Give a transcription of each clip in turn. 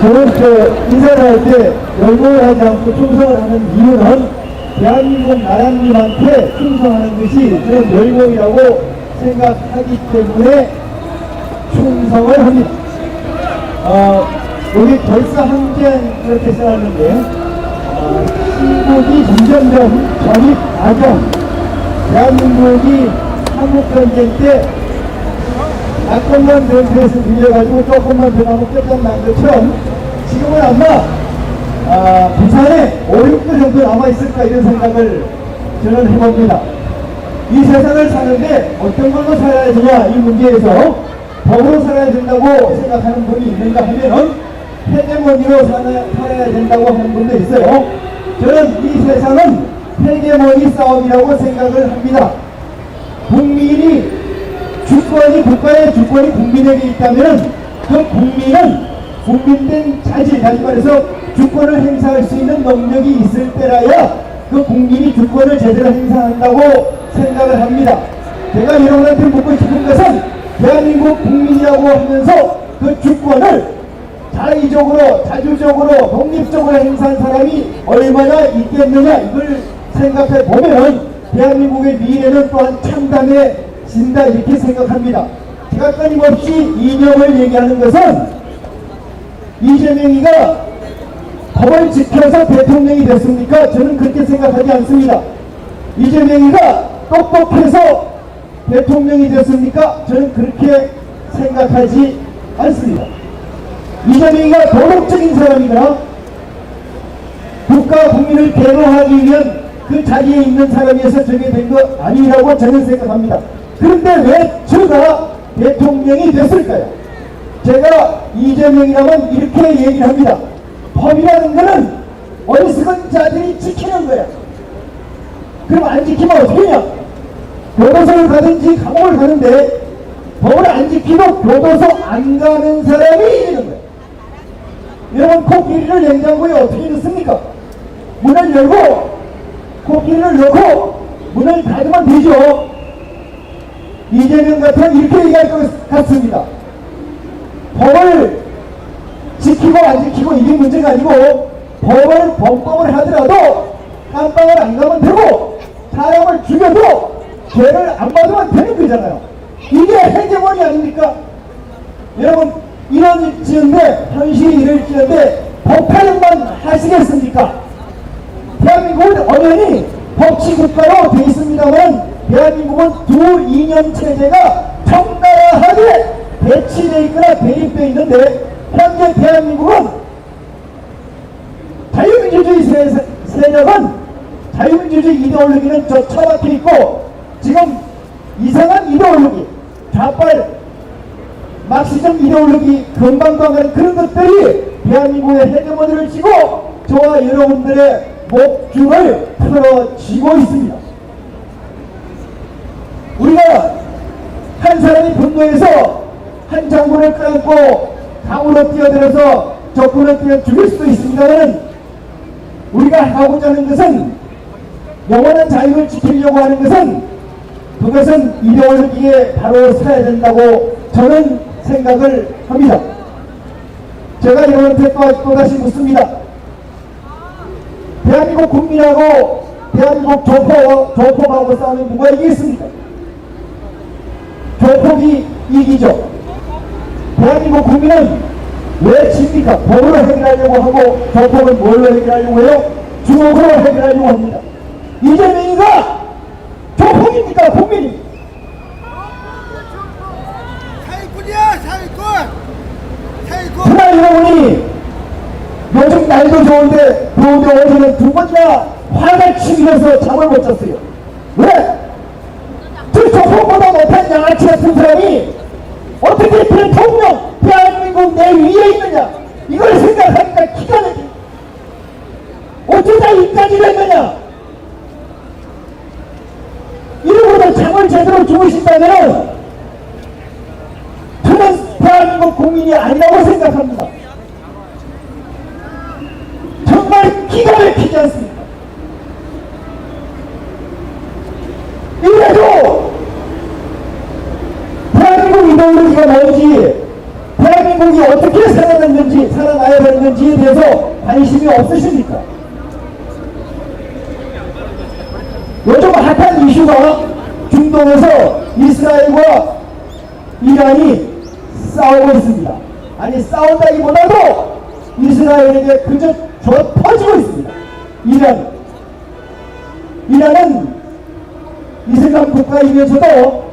저는 인사를 할 때 열공을 하지 않고 충성을 하는 이유는 대한민국 나라님한테 충성하는 것이 저는 열공이라고 생각하기 때문에 충성을 합니다. 여기 벌써 한件그렇게 써놨는데 한국이 점점점 전입 과정, 대한민국이 한국전쟁 때 약간만 변수에서 밀려가지고 조금만 변하면 끝장난 것처럼 지금은 아마 부산에 5, 6도 정도 남아있을까 이런 생각을 저는 해봅니다. 이 세상을 사는데 어떤 걸로 살아야 되냐 이 문제에서 법으로 살아야 된다고 생각하는 분이 있는가 하면은 헤게모니로 살아야 된다고 하는 분도 있어요. 저는 이 세상은 헤게모니 싸움이라고 생각을 합니다. 국민이 주권이 국가의 주권이 국민에게 있다면 그 국민은 국민된 자질, 다시 말해서 주권을 행사할 수 있는 능력이 있을 때라야 그 국민이 주권을 제대로 행사한다고 생각을 합니다. 제가 여러분한테 묻고 싶은 것은 대한민국 국민이라고 하면서 그 주권을 자의적으로, 자주적으로, 독립적으로 행사한 사람이 얼마나 있겠느냐 이걸 생각해 보면 대한민국의 미래는 또한 참담해진다 이렇게 생각합니다. 제가 끊임없이 이념을 얘기하는 것은 이재명이가 법을 지켜서 대통령이 됐습니까? 저는 그렇게 생각하지 않습니다. 이재명이가 똑똑해서 대통령이 됐습니까? 저는 그렇게 생각하지 않습니다. 이재명이가 도덕적인 사람이나 국가 국민을 대로하기 위한 그 자리에 있는 사람이어서 저게 된 거 아니라고 저는 생각합니다. 그런데 왜 저가 대통령이 됐을까요? 제가 이재명이라면 이렇게 얘기를 합니다. 법이라는 거는 어리석은 자들이 지키는 거야. 그럼 안 지키면 어떻게 하냐? 교도소를 가든지 감옥을 가는데 법을 안 지키고 교도소 안 가는 사람이 이기는 거야. 여러분 코끼리를 냉장고에 어떻게 넣습니까? 문을 열고 코끼리를 넣고 문을 닫으면 되죠. 이재명 같은 이렇게 얘기할 것 같습니다. 법을 지키고 안 지키고 이게 문제가 아니고 법을 범법을 하더라도 깜빵을 안 가면 되고 사람을 죽여도 죄를 안 받으면 되는 거잖아요. 이게 헤게모니 아닙니까? 여러분 이런지언데 현실이 이럴지언데 법타령만 하시겠습니까? 대한민국은 엄연히 법치국가로 되어 있습니다만 대한민국은 두 이념 체제가 적나라하게 배치되어 있거나 대립되어 있는데 현재 대한민국은 자유민주주의 세력은 자유민주주의 이데올로기는 저 처박혀 있고 지금 이상한 이데올로기 좌빨 막시즘 이데올로기 건방방한 그런 것들이 대한민국의 헤게모니를 쥐고 저와 여러분들의 목줄을 풀어쥐고 있습니다. 우리가 한 사람이 분노해서 한 장군을 끌어안고 강으로 뛰어들어서 적군을 뛰어 죽일 수도 있습니다만 우리가 하고자 하는 것은 영원한 자유를 지키려고 하는 것은 그것은 이데올로기에 바로 서야 된다고 저는 생각을 합니다. 제가 여러분한테 또다시 묻습니다. 대한민국 국민하고 대한민국 조폭하고 싸우면 누가 이기겠습니까? 조폭이 이기죠. 대한민국 국민은 왜 칩니까? 법으로 해결하려고 하고 조폭은 뭘로 해결하려고 해요? 주먹으로 해결하려고 합니다. 이재명이가 조폭입니까? 국민이? 사기꾼이야 사기꾼. 그날 여러분이 요즘 날도 좋은데 더운데 어제는 두 번이나 화가 치밀어서 잠을 못 잤어요. 왜? 그 조폭보다 못한 양아치 같은 사람이 어떻게 대통령 대한민국 내 위에 있느냐 이걸 생각하니까 기가 막혀. 어쩌다 이까지 됐느냐. 이러고도 잠을 제대로 주무신다면 저는 대한민국 국민이 아니라고 생각합니다. 정말 기가 막히지 않습니까? 이래도 대한민국 이데올로기가 뭔지 대한민국이 어떻게 건지 살아나야 되는 건지에 대해서 관심이 없으십니까? 요즘 핫한 이슈가 중동에서 이스라엘과 이란이 싸우고 있습니다. 아니 싸운다기보다도 이스라엘에게 그저 퍼지고 있습니다. 이란은 이슬람 국가이면서도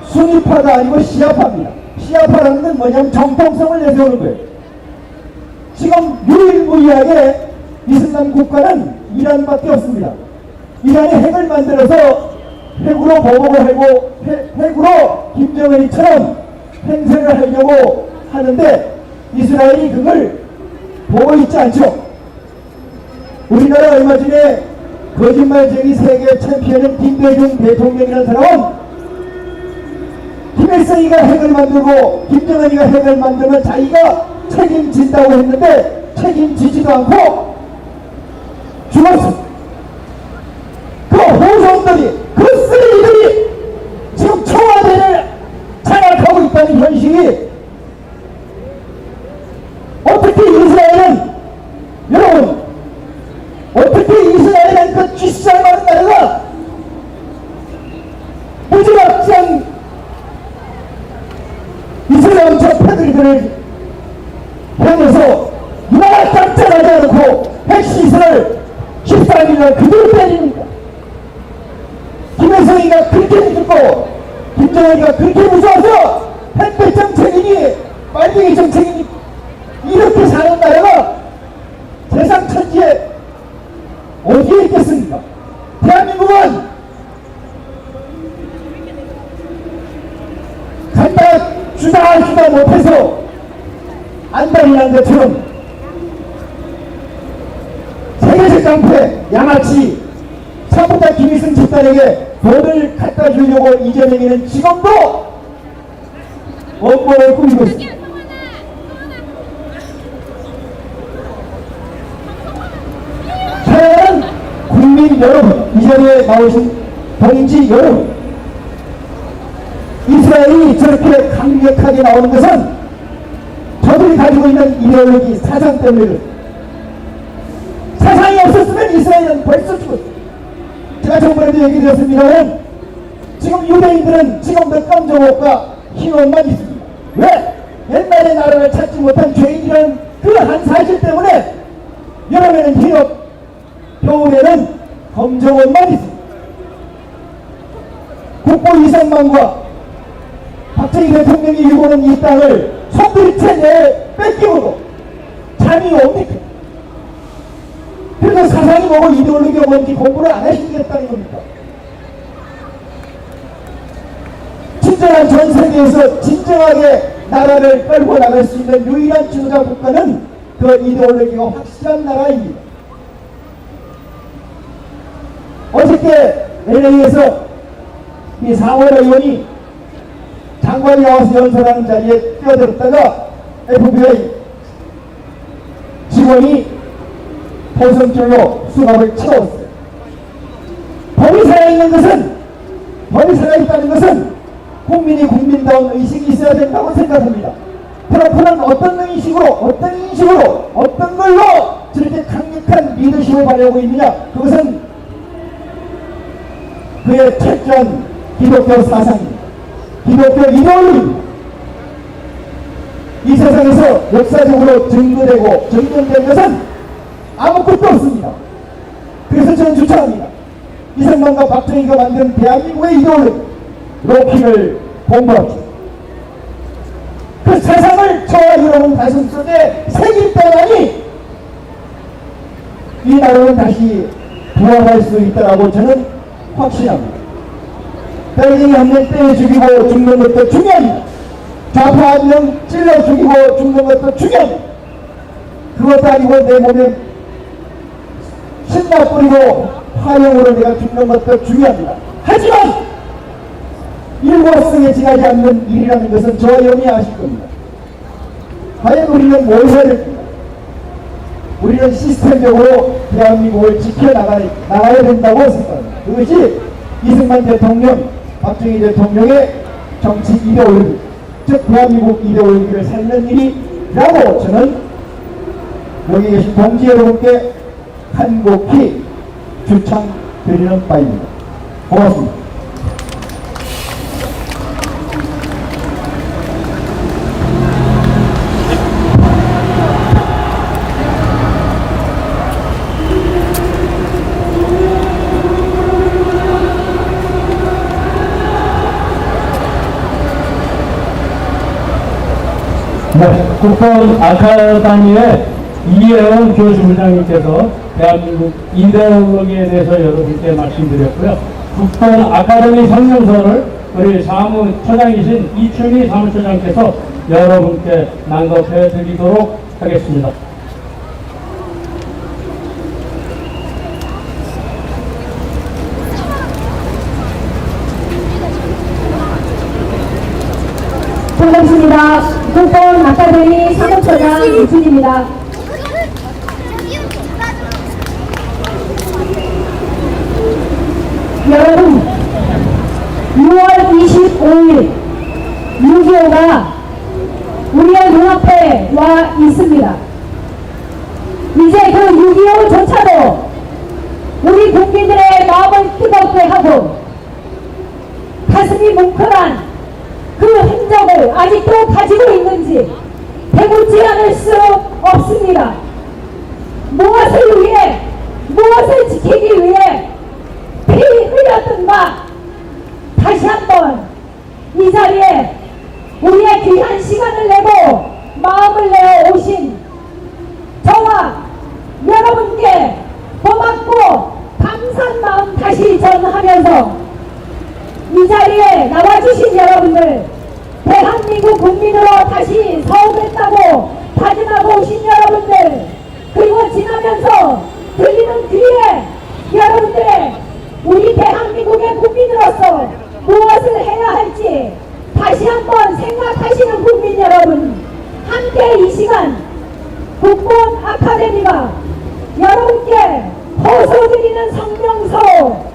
수니파가 아니고 시아파입니다. 시아파라는 건 뭐냐면 정통성을 내세우는 거예요. 지금 유일무이하게 이슬람 국가는 이란밖에 없습니다. 이란이 핵을 만들어서 핵으로 보복을 하고 핵으로 김정은이처럼 행세를 하려고 하는데 이스라엘이 그걸 보고 있지 않죠. 우리나라 얼마 전에 거짓말쟁이 세계 챔피언인 김대중 대통령이라는 사람은 김일성이가 핵을 만들고 김정은이가 핵을 만들면 자기가 책임진다고 했는데 책임지지도 않고 죽었습니다. 그 호성들이 그 쓰레기들이 지금 청와대를 장악하고 있다는 현실이 어떻게 이스라엘은 여러분 어떻게 이스라엘은 그 쥐살 많은 나라가 무지막지한 이슬람 적폐들을 향해서 나라 깜짝하지 않고 핵시설을 14일날 그대로 때립니다. 김일성이가 그렇게 무섭고 김정은이가 그렇게 무서워서 핵배 정책이니 빨갱이 정책이니 이렇게 사는 나라가 세상 천지에 어디에 있겠습니까? 대한민국은 간다 주다 못해서 안달이 난 것처럼 세계적 깡패 양아치 사부다 김일성 집단에게 돈을 갖다 주려고 이재명이는 지금도 업무를 꾸미고 있습니다. 사랑하는 국민 여러분, 이 자리에 나오신 동지 여러분, 이스라엘이 저렇게 강력하게 나오는 것은 저들이 가지고 있는 이데올로기 사상 때문에 사상이 없었으면 이스라엘은 벌써 죽었습니다. 제가 정부에도 얘기드렸습니다만 지금 유대인들은 지금도 검정 옷과 흰 옷만 있습니다. 왜? 옛날에 나라를 찾지 못한 죄인이라는 그 한 사실 때문에 여름에는 흰 옷, 겨울에는 검정 옷만 있습니다. 국보 이상만과 박정희 대통령이 일고는 이 땅을 손들이채 내 뺏기고도 잠이 옵니까? 그래서 사상이 뭐고 이데올로기가 뭔지 공부를 안 하시겠다는 겁니까? 진정한 전 세계에서 진정하게 나라를 끌고 나갈 수 있는 유일한 지도자 국가는 그 이데올로기가 확실한 나라입니다. 어저께 LA에서 이 상원 의원이 장관이 나와서 연설하는 자리에 뛰어들었다가 FBI 직원이 포성줄로 수갑을 채웠어요. 법이 살아있다는 것은 국민이 국민다운 의식이 있어야 된다고 생각합니다. 트럼프는 어떤 인식으로 어떤 걸로 저렇게 강력한 리더십을 발휘하고 있느냐, 그것은 그의 철저한 기독교 사상입니다. 기독교 이데올로기입니다. 이 세상에서 역사적으로 증거된 것은 아무것도 없습니다. 그래서 저는 주장합니다. 이승만과 박정희가 만든 대한민국의 이데올로기 로키를 공부합시다. 그 세상을 저와 여러분 가슴속에 새길 때만이 이 나라는 다시 부활할 수 있다고 저는 확신합니다. 빨갱이 한 명 때려 죽이고 죽는 것도 중요합니다. 좌파 한 명 찔러 죽이고 죽는 것도 중요합니다. 그것도 아니고 내 몸에 신나 뿌리고 화형으로 내가 죽는 것도 중요합니다. 하지만 일과성에 지나지 않는 일이라는 것은 저와 여러분이 아실 겁니다. 과연 우리는 뭘 해야 됩니까? 우리는 시스템적으로 대한민국을 지켜나가야 된다고 생각합니다. 그것이 이승만 대통령, 박정희 대통령의 정치 이데올로기, 즉 대한민국 이데올로기를 살리는 일이 라고 저는 여기 계신 동지 여러분께 간곡히 주창드리는 바입니다. 고맙습니다. 네, 국방 아카데미의 이혜원 교수부장님께서 대한민국 이데올로기에 대해서 여러분께 말씀드렸고요. 국방 아카데미 성명서를 우리 사무처장이신 이춘희 사무처장께서 여러분께 낭독해 드리도록 하겠습니다. 반갑습니다. 국방 아카데미 사무처장 이춘입니다. 여러분, 6월 25일 6.25가 우리의 눈앞에 와 있습니다. 이제 그 6.25조차도 우리 국민들의 마음을 뜨겁게 하고 가슴이 뭉클한 그 흔적을 아직도 가지고 있는지 되묻지 않을 수 없습니다. 무엇을 위해, 무엇을 지키기 위해 피 흘렸던가 다시 한번 이 자리에 우리의 귀한 시간을 내고 마음을 내어 오신 저와 여러분께 고맙고 감사한 마음 다시 전하면서 이 자리에 나와주신 여러분들, 대한민국 국민으로 다시 서오겠다고 다짐하고 오신 여러분들, 그리고 지나면서 들리는 귀에 여러분들의 우리 대한민국의 국민으로서 무엇을 해야 할지 다시 한번 생각하시는 국민 여러분, 함께 이 시간 국방 아카데미가 여러분께 호소드리는 성명서,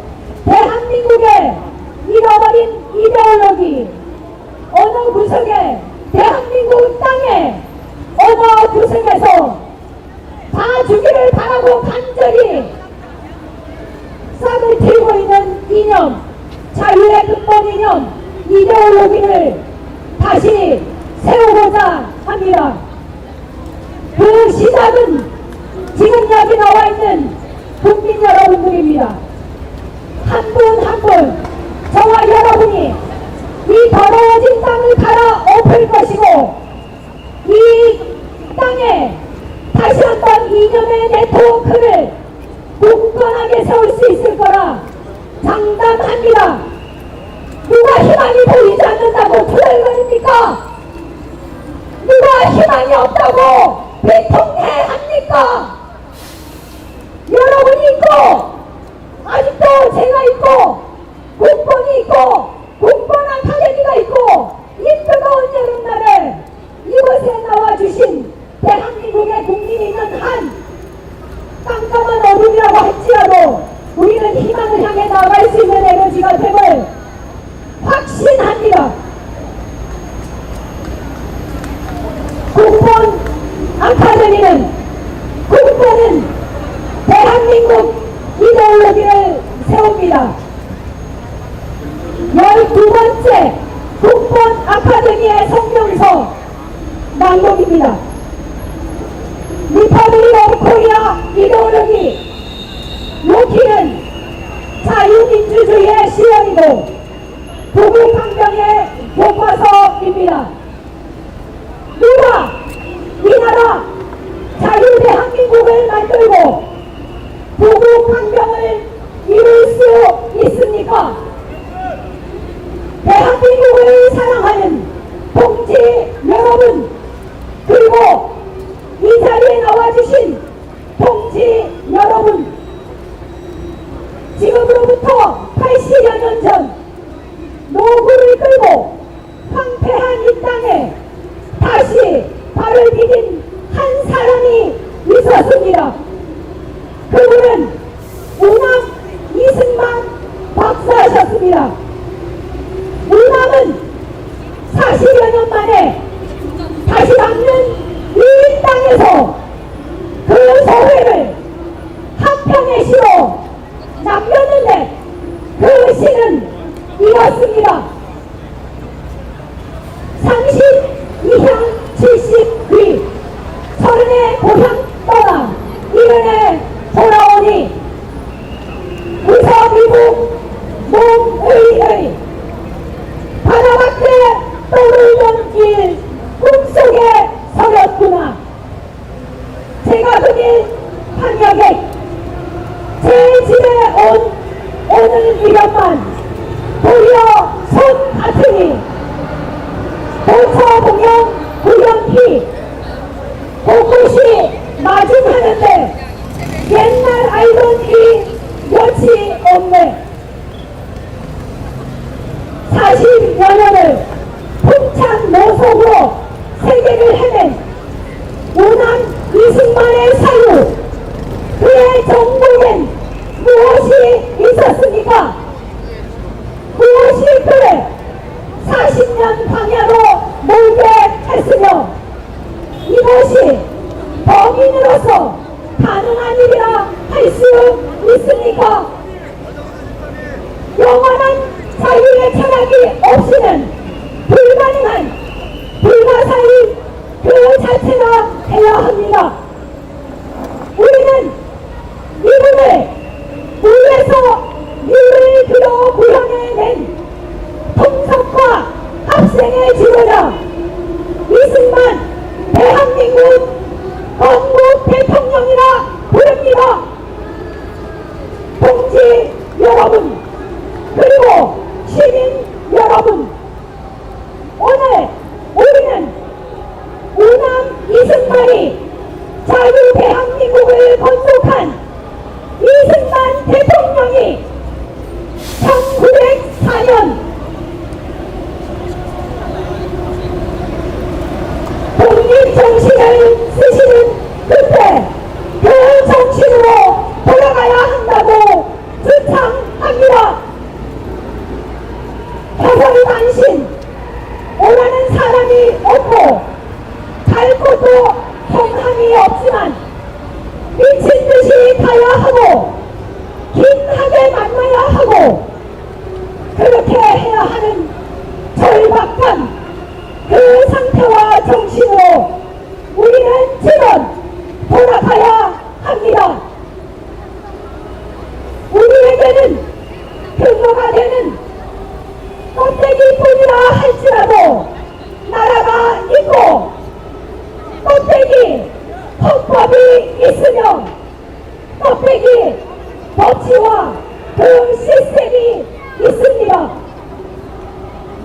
대한민국의 잃어버린 이데올로기, 어느 구석에, 대한민국 땅에 어느 구석에서 봐주기를 바라고 간절히 싹을 틔우고 있는 이념, 자유의 근본 이념, 이데올로기를 다시 세우고자 합니다. 그 시작은 지금 여기 나와 있는 국민 여러분들입니다. 한 분 한 분 저와 여러분이 이 더러워진 땅을 갈아엎을 것이고 이 땅에 다시 한번 이념의 네트워크를 굳건하게 세울 수 있을 거라 장담합니다. 누가 희망이 보이지 않는다고 투덜거립니까? 누가 희망이 없다고 비통해합니까? 여러분이 있고 아직도 제가 있고 국본이 있고 국본 아카데미가 있고 이 뜨거운 여름날에 이곳에 나와주신 대한민국의 국민이 있는 한 깜깜한 어둠이라고 할지라도 우리는 희망을 향해 나아갈 수 있는 에너지가 됨을 확신합니다. 국본 아카데미는, 국본은 대한민국 이데올로기를 세웁니다. 12번째 국본 아카데미의 성명서 낭독입니다. 리퍼블릭 오브 코리아 이데올로기, 로키는 자유민주주의의 실현이고 부국항병의 교과서입니다. 누가 이 나라 자유대한민국을 만들고 부국항병을 이룰 수 있습니까? 대한민국을 사랑하는 동지 여러분, 그리고 이 자리에 나와주신 동지 여러분, 지금으로부터 80여 년 전 노구를 끌고 황폐한 이 땅에 다시 발을 디딘 한 사람이 있었습니다. 그분은 우남 이승만 박사하셨습니다. 우남은 40여 년 만에 다시 막는 정치는 이렇습니다. 32향 70귀 30의 고향 떠나 1년에 돌아오니 우서미국 몸의의 바다밖에 떠돌던 길 꿈속에 서렸구나. 제가 그린 한여객 제 집에 오늘 이것만 도리어 손 같으니 도처공영 구경히 곳곳이 마중하는데 옛날 알던 이 여치 없네. 40여 년을 풍찬 모속으로 세계를 헤맨 우남 이승만의 사유, 그의 정복엔 무엇이 있었습니까? 무엇이 그래 40년 광야로 몰게 했으며 이것이 범인으로서 가능한 일이라 할 수 있습니까? 영원한 자유의 철학이 없이는 불가능한 불가사의 그 자체가 되어야 합니다. 우리는 이분을 위에서 유를 들어 구현해낸 통섭과 합생의 지도자 이승만 대한민국 건국 대통령이라 부릅니다. 동지 여러분, 그리고 시민 여러분, 오늘 우리는 우남 이승만이 자유 대한민국을 건국한 이승만 대통령이 1904년 독립정신을 쓰시는 그때 그 정신으로 돌아가야 한다고 주창합니다. 허설단신 오라는 사람이 없고 갈 곳도 형함이 없지만 미친 듯이 가야 하고 긴하게 만나야 하고 그렇게 해야 하는 절박한 그 상태와 정신으로 우리는 지금 돌아가야 합니다. 우리에게는 근거가 되는 껍데기뿐이라 할지라도 나라가 있고 껍데기 헌법이 있으며 껍데기 법치와 그 시스템이 있습니다.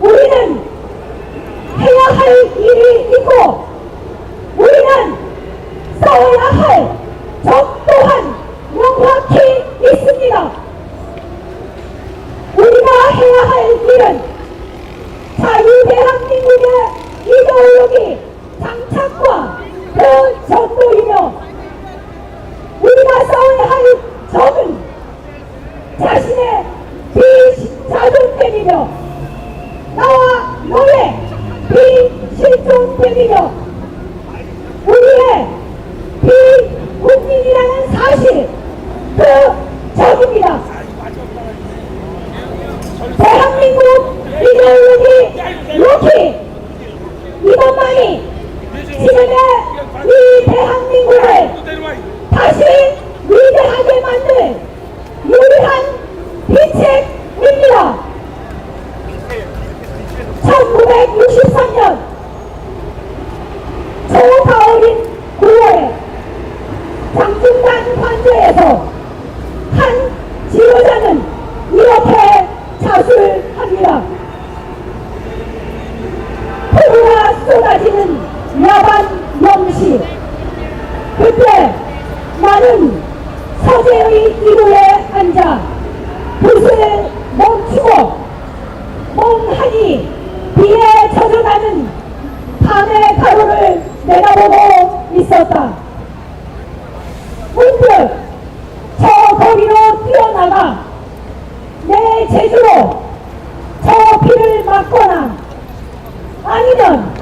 우리는 해야 할 일이 있고 우리는 싸워야 할 적 또한 명확히 있습니다. 우리가 해야 할 일은 자유 대한민국의 이데올로기 장착과 그 전도이며 우리가 싸워야 할 적은 자신의 비자존됨이며 나와 너의 비실존됨이며 우리의 비국민이라는 사실 그 적입니다. 대한민국 이데올로기 로키 이것만이 지금의 이 대한민국을 다시 위대하게 만들 유일한 비책입니다. 1963년 초가을인 9월에 장중단 관저에서 한 지도자는 이렇게 자술합니다. 폭우가 쏟아지는 야반 영시, 그때 나는 서재의 이루에 앉아 붓을 멈추고 멍하니 비에 젖어가는 밤의 가로를 내다보고 있었다. 문득 저 거리로 뛰어나가 내 제주로 저 비를 막거나 아니면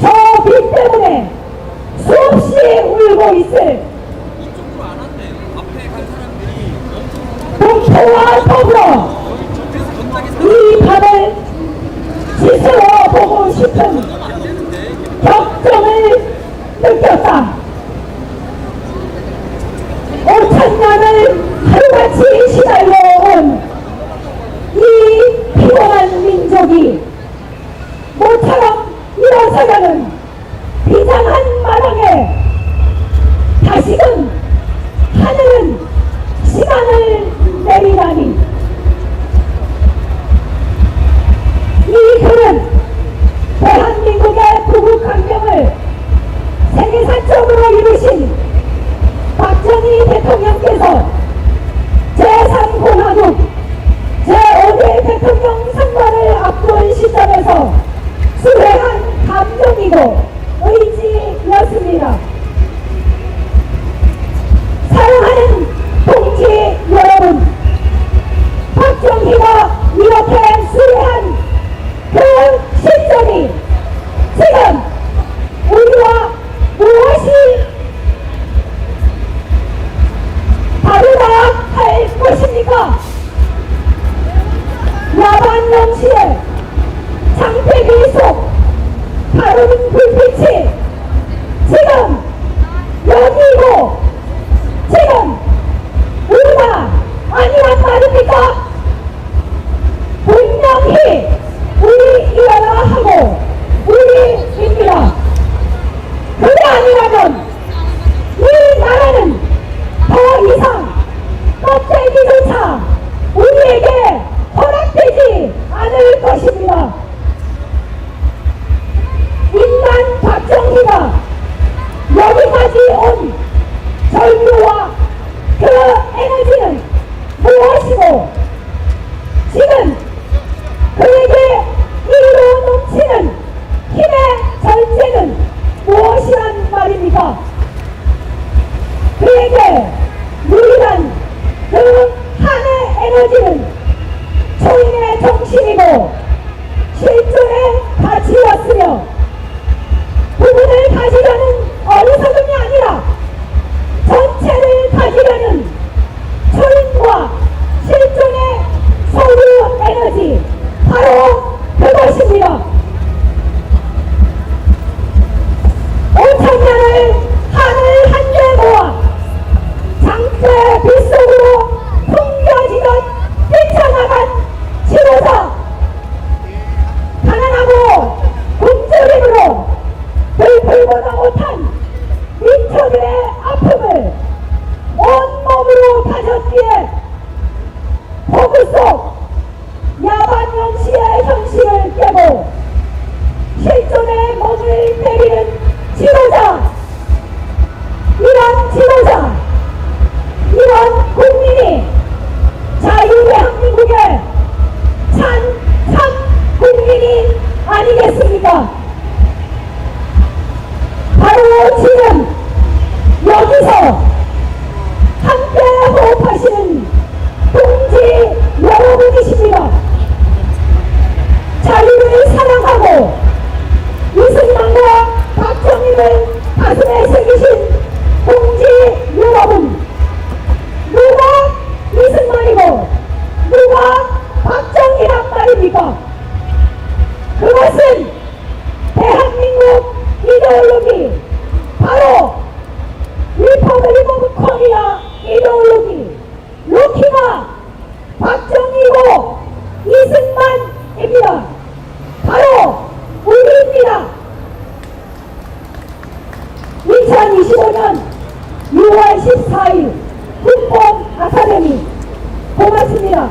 저 비 때문에 수없이 울고 있을 동포와 더불어 뒤세워보고 싶은 격정을 느꼈다. 5,000년을 하루같이 시달려온 이 피곤한 민족이 모처럼 일어서자는 비장한 마당에 다시금 하늘은 시간을 내리다니, 이 글은 대한민국의 구국강경을 세계사적으로 이루신 박정희 대통령께서 제3공화국 제5대 대통령 선거를 앞둔 시점에서 수행한 감정이고 의지였습니다. 사랑하는 동지 여러분, 박정희가 이렇게 수행한 그 실정이 지금 우리와 무엇이 다르다 할 것입니까? 야반 영시에 장대기 속 다른 불빛이 지금 여기고 지금 우리가 아니란 말입니까? 분명히 우리이어야 하고 우리입니다. 그게 아니라면 이 나라는 더 이상 껍데기조차 우리에게 허락되지 않을 것입니다. 인간 박정희가 여기까지 온 전류와 그 에너지는 무엇이고 지금 그에게 이로 넘치는 힘의 전쟁은 무엇이란 말입니까? 그에게 유일한 그 한의 에너지는 초인의 정신이고 실존의 가치였으며 부분을 가지려는 어리석음이 아니라 전체를 가지려는 초인과 실존의 소유 에너지, 바로 그것입니다. 5,000년을 하늘 한데 모아 장대 빗속으로 풍겨지던 뛰쳐나간 지도자, 가난하고 굶주림으로 들풀보다 못한 민초들의 아픔을 온몸으로 가졌기에 폭우 속 야반영시의 현실을 깨고 실존의 몸을 때리는 지도자, 이런 지도자, 이런 국민이 자유대한민국의 참 국민이 아니겠습니까? 바로 지금 여기서 함께 호흡하시는 동지 여러분이십니다. 자유를 사랑하고 이승만과 박정희를 가슴에 새기신 동지 여러분, 누가 이승만이고 누가 박정희란 말입니까? 그것은 대한민국 이데올로기, 바로 리퍼블릭 오브 코리아 이데올로기, 로키가 박정희고 이승만입니다. 바로 우리입니다. 2025년 6월 14일 국뽕 아카데미, 고맙습니다.